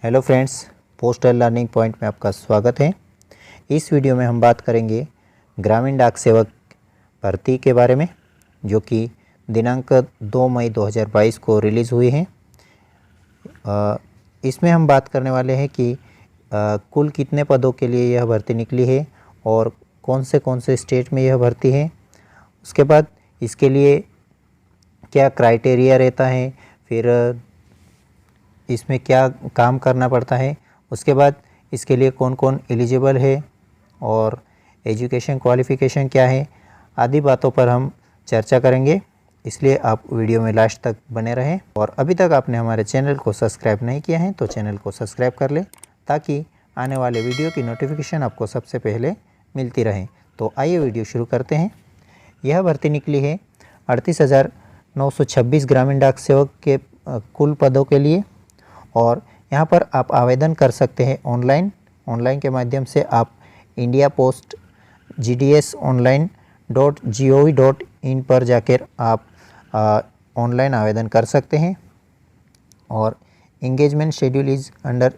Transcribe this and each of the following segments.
Hello friends, postal learning point में आपका स्वागत है। इस वीडियो में हम बात करेंगे ग्रामीण डाक सेवक भर्ती के बारे में, जो कि दिनांक 2 मई 2022 को रिलीज़ हुई है। इसमें हम बात करने वाले हैं कि कुल कितने पदों के लिए यह भर्ती निकली है और कौन से स्टेट में यह भर्ती है। उसके बाद इसके लिए क्या क्राइटेरिया रहता है, फिर इसमें क्या काम करना पड़ता है, उसके बाद इसके लिए कौन कौन एलिजिबल है और एजुकेशन क्वालिफ़िकेशन क्या है, आदि बातों पर हम चर्चा करेंगे। इसलिए आप वीडियो में लास्ट तक बने रहें। और अभी तक आपने हमारे चैनल को सब्सक्राइब नहीं किया है तो चैनल को सब्सक्राइब कर लें, ताकि आने वाले वीडियो की नोटिफिकेशन आपको सबसे पहले मिलती रहे। तो आइए वीडियो शुरू करते हैं। यह भर्ती निकली है 38,926 ग्रामीण डाक सेवक के कुल पदों के लिए। और यहाँ पर आप आवेदन कर सकते हैं ऑनलाइन के माध्यम से। आप इंडिया पोस्ट gdsonline.gov.in पर जाकर आप ऑनलाइन आवेदन कर सकते हैं। और इंगेजमेंट शेड्यूल इज़ अंडर,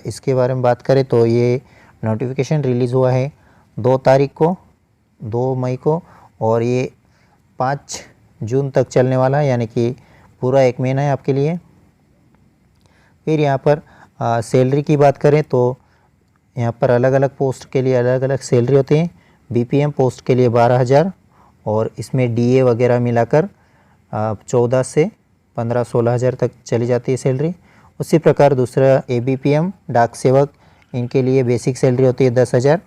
इसके बारे में बात करें तो ये नोटिफिकेशन रिलीज़ हुआ है 2 मई को, और ये 5 जून तक चलने वाला है, यानी कि पूरा 1 महीना है आपके लिए। फिर यहाँ पर सैलरी की बात करें तो यहाँ पर अलग अलग पोस्ट के लिए अलग अलग सैलरी होती है। बीपीएम पोस्ट के लिए 12,000, और इसमें डीए वगैरह मिलाकर 14 से 15-16 हज़ार तक चली जाती है सैलरी। उसी प्रकार दूसरा एबीपीएम डाक सेवक, इनके लिए बेसिक सैलरी होती है 10,000,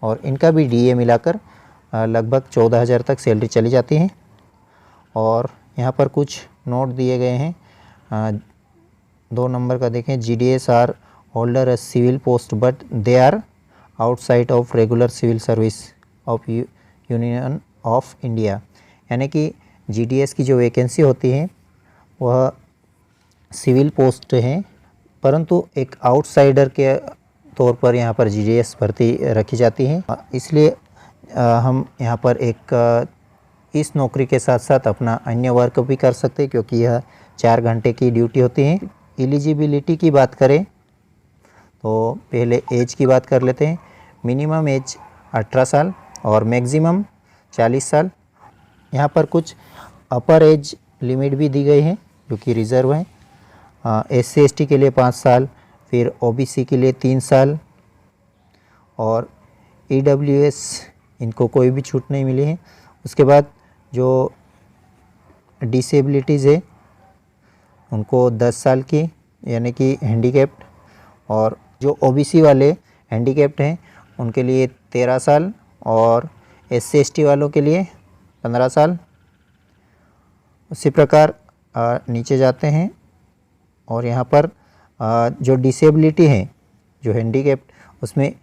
और इनका भी डीए मिलाकर लगभग 14,000 तक सैलरी चली जाती है। और यहाँ पर कुछ नोट दिए गए हैं। 2 नंबर का देखें, GDS are holder as civil post but they are outside of regular civil service of Union of India. यानी कि GDS की जो वैकेंसी होती है वह सिविल पोस्ट है, परंतु एक आउटसाइडर के तौर पर यहाँ पर GDS भर्ती रखी जाती है। इसलिए हम यहाँ पर इस नौकरी के साथ साथ अपना अन्य वर्क भी कर सकते हैं, क्योंकि यह 4 घंटे की ड्यूटी होती है। एलिजिबिलिटी की बात करें तो पहले एज की बात कर लेते हैं। मिनिमम एज 18 साल और मैक्सिमम 40 साल। यहाँ पर कुछ अपर एज लिमिट भी दी गई है जो कि रिज़र्व है। SC/ST के लिए 5 साल, फिर OBC के लिए 3 साल, और EWS इनको कोई भी छूट नहीं मिली है। उसके बाद जो डिसेबिलिटीज़ है उनको 10 साल की, यानी कि हैंडीकैप्ड, और जो OBC वाले हैंडीकैप्ड हैं उनके लिए 13 साल, और SC/ST वालों के लिए 15 साल। उसी प्रकार नीचे जाते हैं, और यहाँ पर जो डिसेबिलिटी है, जो हैंडीकैप्ड, उसमें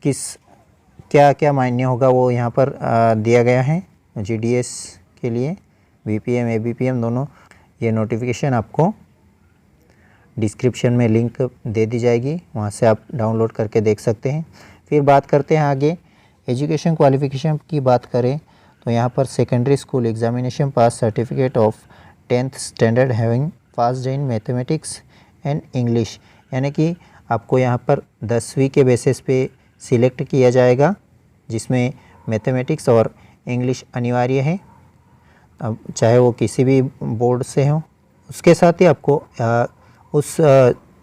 क्या क्या मान्य होगा वो यहाँ पर दिया गया है। GDS के लिए BPM ABPM दोनों, ये नोटिफिकेशन आपको डिस्क्रिप्शन में लिंक दे दी जाएगी, वहाँ से आप डाउनलोड करके देख सकते हैं। फिर बात करते हैं आगे एजुकेशन क्वालिफ़िकेशन की। बात करें तो यहाँ पर secondary school examination pass certificate of 10th standard having passed in mathematics and English, यानी कि आपको यहाँ पर 10वीं के बेसिस पे सिलेक्ट किया जाएगा, जिसमें मैथमेटिक्स और इंग्लिश अनिवार्य है, अब चाहे वो किसी भी बोर्ड से हो। उसके साथ ही आपको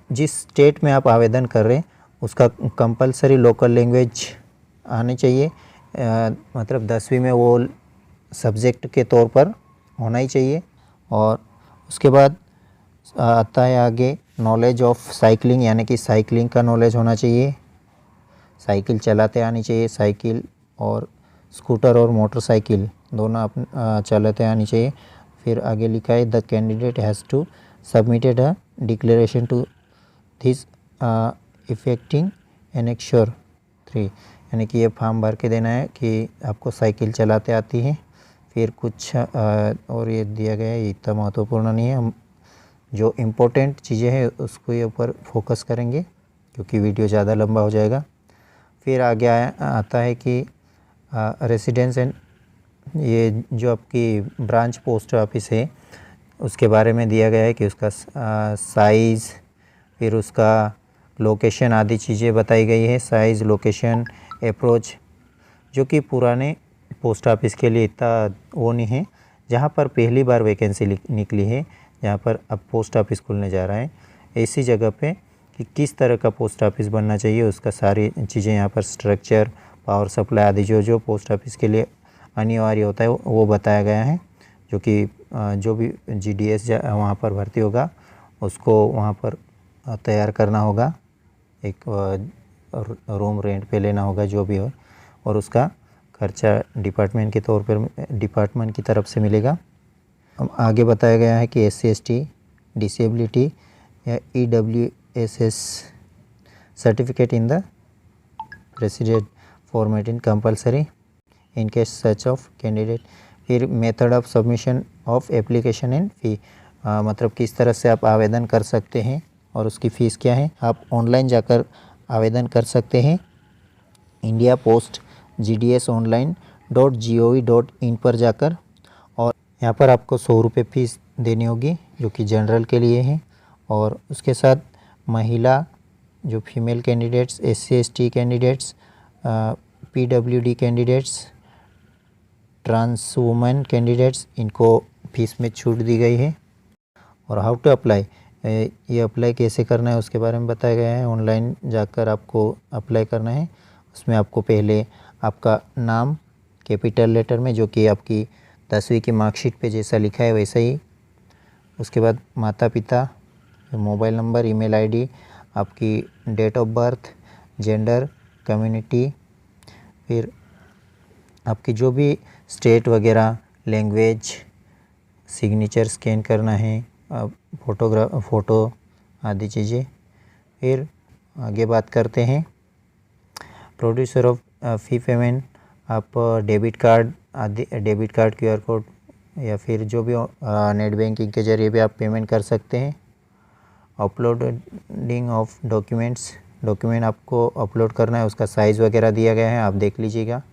जिस स्टेट में आप आवेदन कर रहे हैं उसका कंपलसरी लोकल लैंग्वेज आनी चाहिए। मतलब 10वीं में वो सब्जेक्ट के तौर पर होना ही चाहिए। और उसके बाद आता है आगे नॉलेज ऑफ साइकिलिंग, यानी कि साइकिलिंग का नॉलेज होना चाहिए, साइकिल चलाते आनी चाहिए। साइकिल और स्कूटर और मोटरसाइकिल दोनों चलाते आनी चाहिए। फिर आगे लिखा है the candidate has to submitted a declaration to this effecting annexure 3, यानी कि ये फॉर्म भर के देना है कि आपको साइकिल चलाते आती है। फिर कुछ और ये दिया गया है, इतना महत्वपूर्ण नहीं है, हम जो इम्पोर्टेंट चीज़ें हैं उसको ये ऊपर फोकस करेंगे क्योंकि वीडियो ज़्यादा लंबा हो जाएगा। फिर आगे आता है कि रेसिडेंस एंड, ये जो आपकी ब्रांच पोस्ट ऑफिस है उसके बारे में दिया गया है कि उसका साइज़, फिर उसका लोकेशन आदि चीज़ें बताई गई है, साइज़, लोकेशन, अप्रोच, जो कि पुराने पोस्ट ऑफिस के लिए इतना वो नहीं है। जहाँ पर पहली बार वैकेंसी निकली है, जहाँ पर अब पोस्ट ऑफिस खुलने जा रहा है, ऐसी जगह पे कि किस तरह का पोस्ट ऑफिस बनना चाहिए, उसका सारी चीज़ें यहाँ पर स्ट्रक्चर, पावर सप्लाई आदि जो पोस्ट ऑफिस के लिए अनिवार्य होता है वो बताया गया है। जो कि जो भी GDS वहाँ पर भर्ती होगा उसको वहाँ पर तैयार करना होगा, एक रूम रेंट पे लेना होगा जो भी हो, और उसका खर्चा डिपार्टमेंट के तौर पर डिपार्टमेंट की तरफ से मिलेगा। अब आगे बताया गया है कि SC ST डिसेबिलिटी या EWSS certificate in the president format in compulsory in case such of candidate. फिर method of submission of application and fee, मतलब किस तरह से आप आवेदन कर सकते हैं और उसकी फ़ीस क्या है। आप ऑनलाइन जाकर आवेदन कर सकते हैं इंडिया पोस्ट GDS online.gov.in पर जाकर, और यहाँ पर आपको 100 रुपये फ़ीस देनी होगी जो कि जनरल के लिए है। और उसके साथ महिला जो female candidates, SC ST candidates, PWD candidates, trans women candidates, इनको फ़ीस में छूट दी गई है। और हाउ टू अप्लाई, ये अप्लाई कैसे करना है उसके बारे में बताया गया है। ऑनलाइन जाकर आपको अप्लाई करना है। उसमें आपको पहले आपका नाम कैपिटल लेटर में, जो कि आपकी 10वीं की मार्कशीट पे जैसा लिखा है वैसा ही। उसके बाद माता पिता, मोबाइल नंबर, ईमेल ID, आपकी date of birth, gender, community, फिर आपकी जो भी स्टेट वगैरह, लैंग्वेज, सिग्नेचर स्कैन करना है, फ़ोटो आदि चीज़ें। फिर आगे बात करते हैं प्रोड्यूसर ऑफ फ़ी पेमेंट। आप डेबिट कार्ड आदि, डेबिट कार्ड, QR कोड या फिर जो भी नेट बैंकिंग के ज़रिए भी आप पेमेंट कर सकते हैं। अपलोडिंग ऑफ डॉक्यूमेंट आपको अपलोड करना है, उसका साइज़ वगैरह दिया गया है, आप देख लीजिएगा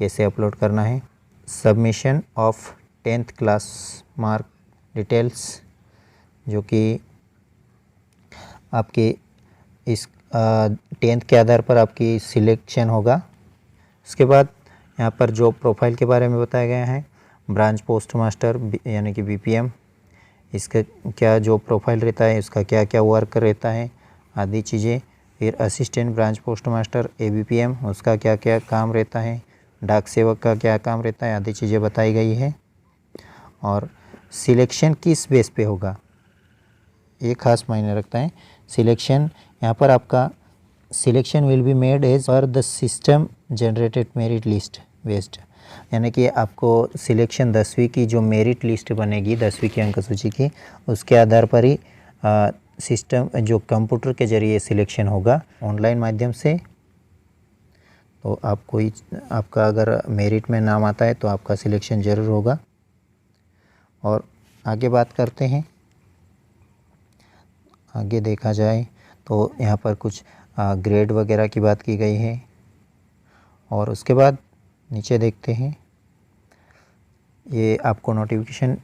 कैसे अपलोड करना है। Submission of 10th class mark details, जो कि आपकी इस 10th के आधार पर आपकी सिलेक्शन होगा। उसके बाद यहाँ पर जॉब प्रोफाइल के बारे में बताया गया है। ब्रांच पोस्ट मास्टर यानी कि BPM, इसका क्या जॉब प्रोफाइल रहता है, इसका क्या क्या वर्क रहता है आदि चीज़ें। फिर assistant branch post master ABPM, उसका क्या क्या काम रहता है। डाक सेवक का क्या काम रहता है आदि चीज़ें बताई गई है। और सिलेक्शन किस बेस पे होगा, ये खास मायने रखता है। सिलेक्शन, यहाँ पर आपका selection will be made as per the system generated merit list based, यानी कि आपको सिलेक्शन 10वीं की जो मेरिट लिस्ट बनेगी, 10वीं की अंक सूची की, उसके आधार पर ही सिस्टम जो कंप्यूटर के ज़रिए सिलेक्शन होगा ऑनलाइन माध्यम से। तो आपका अगर मेरिट में नाम आता है तो आपका सिलेक्शन ज़रूर होगा। और आगे बात करते हैं, आगे देखा जाए तो यहाँ पर कुछ ग्रेड वगैरह की बात की गई है। और उसके बाद नीचे देखते हैं, ये आपको नोटिफिकेशन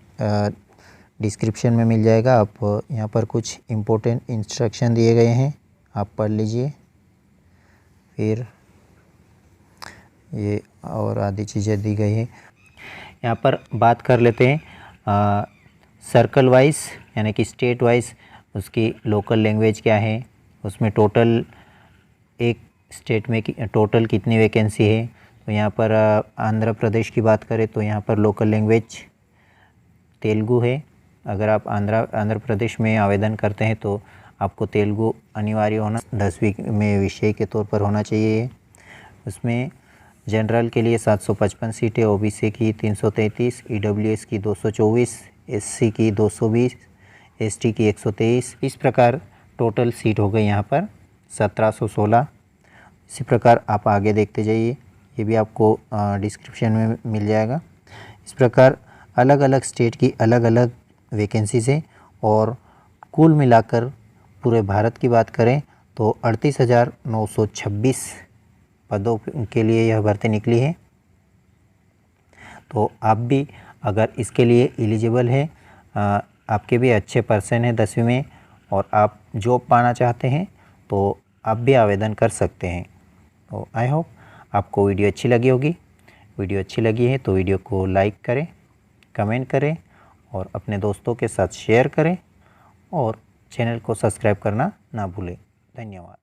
डिस्क्रिप्शन में मिल जाएगा। आप यहाँ पर कुछ इम्पोर्टेंट इंस्ट्रक्शन दिए गए हैं, आप पढ़ लीजिए। फिर ये और आदि चीज़ें दी गई हैं। यहाँ पर बात कर लेते हैं सर्कल वाइज यानी कि स्टेट वाइज उसकी लोकल लैंग्वेज क्या है, उसमें टोटल एक स्टेट में टोटल कितनी वैकेंसी है। तो यहाँ पर आंध्र प्रदेश की बात करें तो यहाँ पर लोकल लैंग्वेज तेलुगु है। अगर आप आंध्र प्रदेश में आवेदन करते हैं तो आपको तेलुगु अनिवार्य होना 10वीं में विषय के तौर पर होना चाहिए। उसमें जनरल के लिए 755 सीटें, OBC की 333, EWS की 224, SC की 220, ST की 123। इस प्रकार टोटल सीट हो गई यहाँ पर 1716। इसी प्रकार आप आगे देखते जाइए, ये भी आपको डिस्क्रिप्शन में मिल जाएगा। इस प्रकार अलग अलग स्टेट की अलग अलग वैकेंसीज हैं और कुल मिलाकर पूरे भारत की बात करें तो 38,926 पदों के लिए यह भर्ती निकली है। तो आप भी अगर इसके लिए एलिजिबल है, आपके भी अच्छे परसेंट हैं 10वीं में और आप जॉब पाना चाहते हैं तो आप भी आवेदन कर सकते हैं। तो आई होप आपको वीडियो अच्छी लगी होगी। वीडियो अच्छी लगी है तो वीडियो को लाइक करें, कमेंट करें और अपने दोस्तों के साथ शेयर करें और चैनल को सब्सक्राइब करना ना भूलें। धन्यवाद।